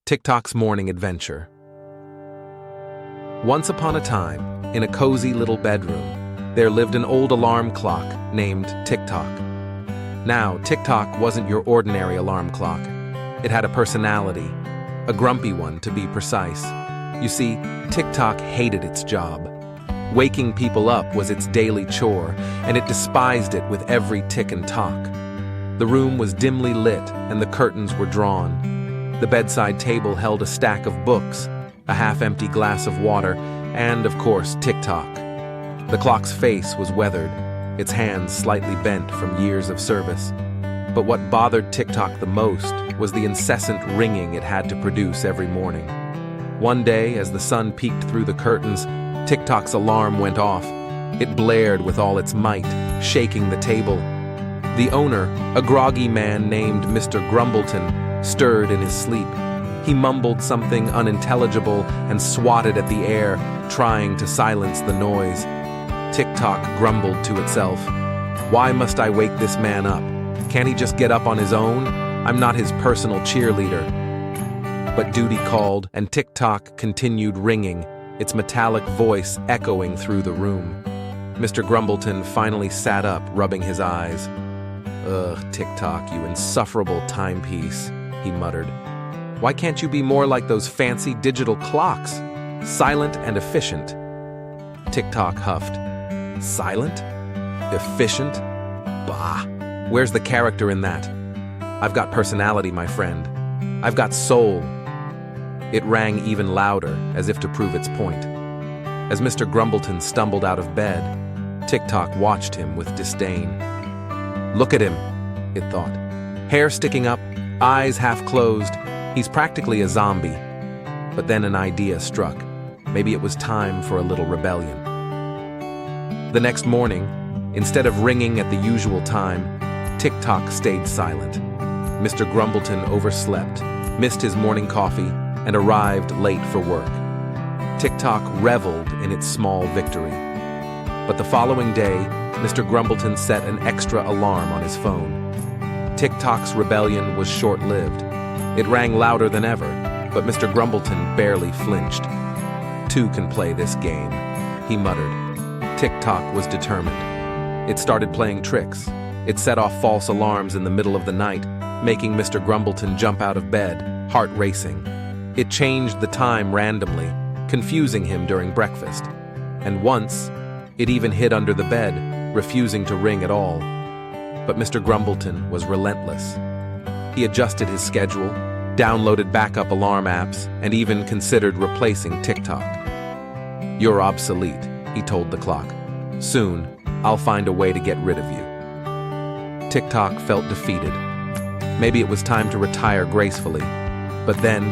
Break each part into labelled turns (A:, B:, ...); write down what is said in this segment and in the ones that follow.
A: Tick-Tock's morning adventure. Once upon a time, in a cozy little bedroom, there lived an old alarm clock named Tick-Tock. Now, Tick-Tock wasn't your ordinary alarm clock. It had a personality, a grumpy one to be precise. You see, Tick-Tock hated its job. Waking people up was its daily chore, and it despised it with every tick and tock. The room was dimly lit, and the curtains were drawn. The bedside table held a stack of books, a half-empty glass of water, and, of course, Tick-Tock. The clock's face was weathered, its hands slightly bent from years of service. But what bothered Tick-Tock the most was the incessant ringing it had to produce every morning. One day, as the sun peeked through the curtains, Tick-Tock's alarm went off. It blared with all its might, shaking the table. The owner, a groggy man named Mr. Grumbleton, stirred in his sleep. He mumbled something unintelligible and swatted at the air, trying to silence the noise. Tick-Tock grumbled to itself. Why must I wake this man up? Can't he just get up on his own? I'm not his personal cheerleader. But duty called, and Tick-Tock continued ringing, its metallic voice echoing through the room. Mr. Grumbleton finally sat up, rubbing his eyes. Ugh, Tick-Tock, you insufferable timepiece, he muttered. Why can't you be more like those fancy digital clocks? Silent and efficient. Tick-Tock huffed. Silent? Efficient? Bah! Where's the character in that? I've got personality, my friend. I've got soul. It rang even louder, as if to prove its point. As Mr. Grumbleton stumbled out of bed, Tick-Tock watched him with disdain. Look at him, it thought. Hair sticking up, eyes half closed. He's practically a zombie. But then an idea struck. Maybe it was time for a little rebellion. The next morning, instead of ringing at the usual time, Tick-Tock stayed silent. Mr. Grumbleton overslept, missed his morning coffee, and arrived late for work. Tick-Tock reveled in its small victory. But the following day, Mr. Grumbleton set an extra alarm on his phone. Tick-Tock's rebellion was short-lived. It rang louder than ever, but Mr. Grumbleton barely flinched. Two can play this game, he muttered. Tick-Tock was determined. It started playing tricks. It set off false alarms in the middle of the night, making Mr. Grumbleton jump out of bed, heart racing. It changed the time randomly, confusing him during breakfast. And once, it even hid under the bed, refusing to ring at all. But Mr. Grumbleton was relentless. He adjusted his schedule, downloaded backup alarm apps, and even considered replacing Tick-Tock. You're obsolete, he told the clock. Soon, I'll find a way to get rid of you. Tick-Tock felt defeated. Maybe it was time to retire gracefully. But then,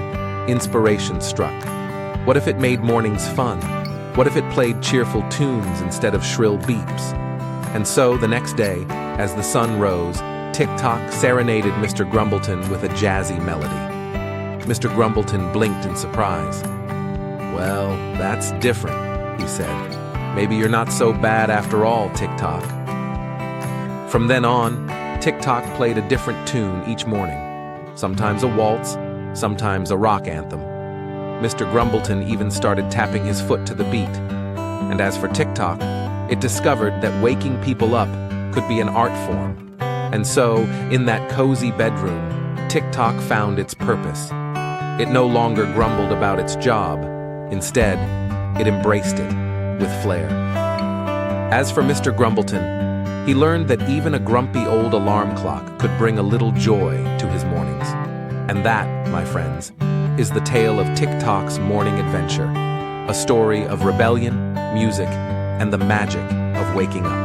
A: inspiration struck. What if it made mornings fun? What if it played cheerful tunes instead of shrill beeps? And so, the next day, as the sun rose, Tick-Tock serenaded Mr. Grumbleton with a jazzy melody. Mr. Grumbleton blinked in surprise. Well, that's different, he said. Maybe you're not so bad after all, Tick-Tock. From then on, Tick-Tock played a different tune each morning. Sometimes a waltz, sometimes a rock anthem. Mr. Grumbleton even started tapping his foot to the beat. And as for Tick-Tock, it discovered that waking people up could be an art form. And so, in that cozy bedroom, Tick-Tock found its purpose. It no longer grumbled about its job. Instead, it embraced it with flair. As for Mr. Grumbleton, he learned that even a grumpy old alarm clock could bring a little joy to his mornings. And that, my friends, is the tale of Tick-Tock's morning adventure, a story of rebellion, music, and the magic of waking up.